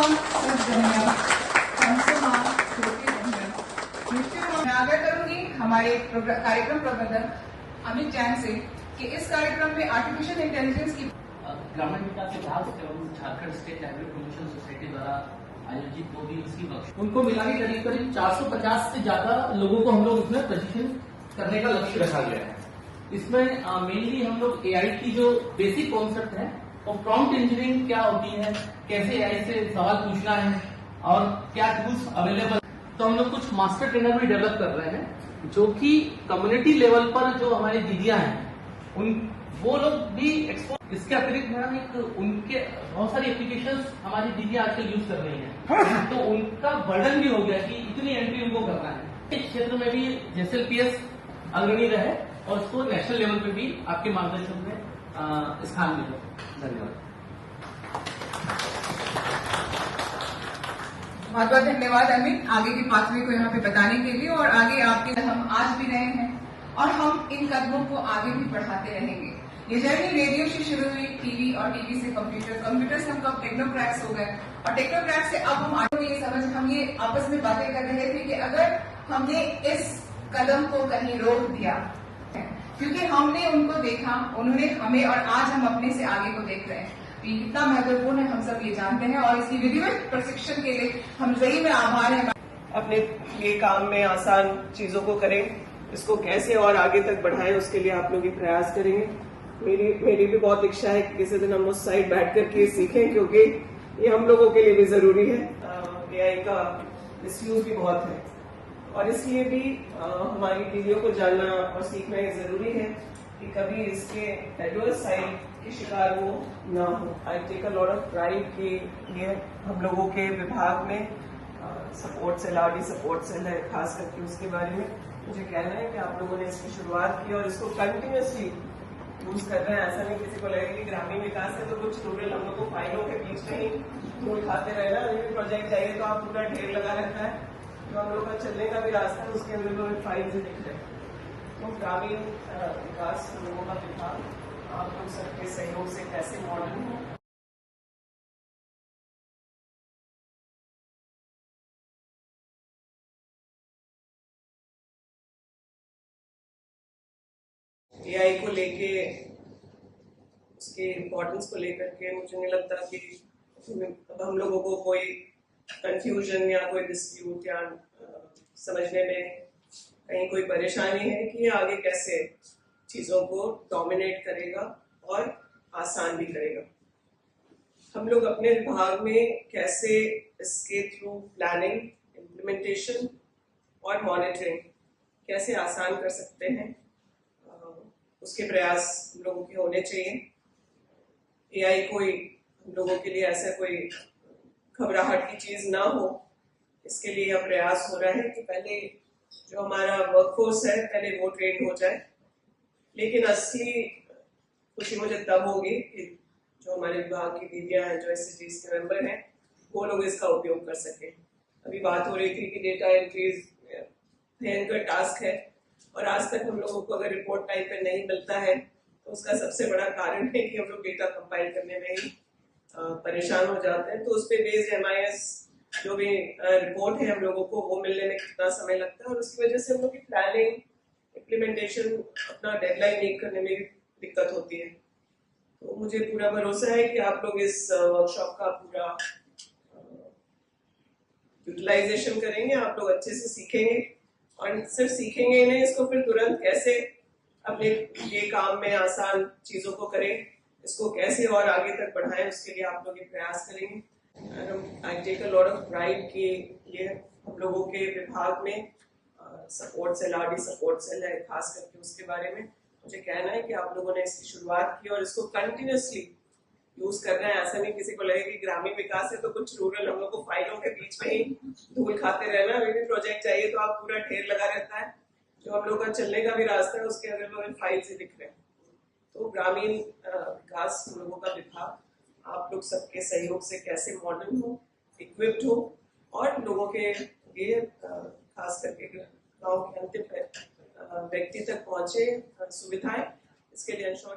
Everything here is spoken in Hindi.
मैं आग्रह करूंगी हमारे कार्यक्रम प्रबंधक अमित जैन से कि इस कार्यक्रम में आर्टिफिशियल इंटेलिजेंस की ग्रामीण विकास विभाग एवं Jharkhand state library promotion society द्वारा आयोजित 2 दिवसीय वर्कशॉप, उनको मिला के करीब 450 से ज्यादा लोगों को हम लोग इसमें प्रशिक्षण करने का लक्ष्य रखा गया है। इसमें मेनली हम लोग एआई की जो बेसिक कॉन्सेप्ट है और प्रॉम्प्ट इंजीनियरिंग क्या होती है, कैसे एआई से सवाल पूछना है और क्या टूल्स अवेलेबल, तो हम लोग कुछ मास्टर ट्रेनर भी डेवलप कर रहे हैं जो कि कम्युनिटी लेवल पर जो हमारी दीदियां हैं उन वो लोग भी एक्सपोज। इसके अतिरिक्त मैडम एक उनके बहुत सारी एप्लीकेशंस हमारी दीदियां आजकल यूज कर रही हैं, तो उनका बर्डन भी हो गया कि इतनी एंट्री उनको करना है। इस क्षेत्र में भी जेएसएलपीएस अग्रणी रहे और उसको नेशनल लेवल पे भी आपके मार्गदर्शन में स्थान मिले। धन्यवाद। बहुत बहुत धन्यवाद अमित, आगे की पाथवे को यहाँ पे बताने के लिए। और आगे आपके हम आज भी रहे हैं और हम इन कदमों को आगे भी बढ़ाते रहेंगे। ये जर्नी रेडियो से शुरू हुई, टीवी और टीवी से कंप्यूटर से हम कब टेक्नोक्रैट्स हो गए और टेक्नोक्रैट से अब हम आगे ये समझ हम ये आपस में बातें कर रहे थे कि अगर हमने इस कदम को कहीं रोक दिया, क्योंकि हमने उनको देखा, उन्होंने हमें, और आज हम अपने से आगे को देख रहे हैं, ये कितना महत्वपूर्ण है हम सब ये जानते हैं। और इसकी विधिवत प्रशिक्षण के लिए हम सही में आभार हैं। अपने ये काम में आसान चीजों को करें, इसको कैसे और आगे तक बढ़ाएं, उसके लिए आप लोग ये प्रयास करेंगे। मेरी भी बहुत इच्छा है कि किसी दिन हम उस साइड बैठ करके सीखें, क्योंकि ये हम लोगों के लिए भी जरूरी है। एआई का मिसयूज भी बहुत है और इसलिए भी हमारी दीदियों को जानना और सीखना ये जरूरी है कि कभी इसके एडवर्स साइड के शिकार वो ना हो। I take a lot of pride कि ये हम लोगों के विभाग में support cell, RD support cell है, खास करके उसके बारे में मुझे कहना है कि आप लोगों ने इसकी शुरुआत की और इसको कंटिन्यूअसली यूज कर रहे हैं। ऐसा नहीं किसी को लगे कि ग्रामीण विकास है तो कुछ रूरल हम लोग को फाइलों के बीच में ही धूल खाते रहना। अभी प्रोजेक्ट चाहिए तो आप पूरा ढेर लगा रहता है, जो हम लोग का चलने का भी रास्ता है उसके अंदर तो फाइल से दिख रहे हैं। तो ग्रामीण विकास हम लोगों का विभाग आप लोग सबके सहयोग से कैसे मॉडर्न हो, एआई को लेके उसके इम्पोर्टेंस को लेकर के मुझे नहीं लगता कि अब हम लोगों को कोई कंफ्यूजन या कोई डिस्प्यूट या समझने में कहीं कोई परेशानी है कि आगे कैसे चीजों को डोमिनेट करेगा और आसान भी करेगा। हम लोग अपने विभाग में कैसे इसके थ्रू प्लानिंग, इम्प्लीमेंटेशन और मॉनिटरिंग कैसे आसान कर सकते हैं, उसके प्रयास हम लोगों के होने चाहिए। एआई कोई हम लोगों के लिए ऐसा कोई घबराहट की चीज ना हो, इसके लिए यह प्रयास हो रहा है कि पहले जो हमारा वर्कफोर्स है पहले वो ट्रेन हो जाए। लेकिन असली खुशी मुझे तब होगी कि जो हमारे विभाग की दीदियां हैं, जो एसएचजीज के मेंबर हैं, वो लोग इसका उपयोग कर सके। अभी बात हो रही थी कि डेटा एंट्रीज भयंकर टास्क है और आज तक हम लोगों को अगर रिपोर्ट टाइम पे नहीं मिलता है तो उसका सबसे बड़ा कारण है कि हम लोग डेटा कंपाइल करने में ही परेशान हो जाते हैं। तो उस पर बेस्ड एमआईएस जो भी रिपोर्ट है हम लोगों को वो मिलने में कितना समय लगता है और उसकी वजह से हम लोग की प्लानिंग, इम्प्लीमेंटेशन, अपना डेडलाइन मीट करने में भी दिक्कत होती है। तो मुझे पूरा भरोसा है कि आप लोग इस वर्कशॉप का पूरा यूटिलाइजेशन करेंगे, आप लोग अच्छे से सीखेंगे और सिर्फ सीखेंगे ही नहीं, इसको फिर तुरंत कैसे अपने ये काम में आसान चीजों को करें, इसको कैसे और आगे तक बढ़ाएं, उसके लिए आप लोग ये प्रयास करेंगे। I take a lot of pride कि ये हम लोगों के विभाग में support cell, RD support cell है, खास करके उसके बारे में मुझे कहना है कि आप लोगों ने इसकी शुरुआत की और इसको कंटिन्यूअसली यूज कर रहे हैं। ऐसा नहीं किसी को लगे कि ग्रामीण विकास है तो कुछ रूरल हम लोग को फाइलों के बीच में ही धूल खाते रहना। अभी भी प्रोजेक्ट चाहिए तो आप पूरा ढेर लगा रहता है, जो हम लोग का चलने का भी रास्ता है उसके अगर लोग फाइल से दिख रहे हैं। तो ग्रामीण विकास हम लोगों का विभाग आप लोग सबके सहयोग से कैसे मॉडर्न हो, इक्विप्ड हो और लोगों के लिए खास करके गाँव के अंतिम व्यक्ति तक पहुंचे सुविधाएं, इसके लिए इंश्योर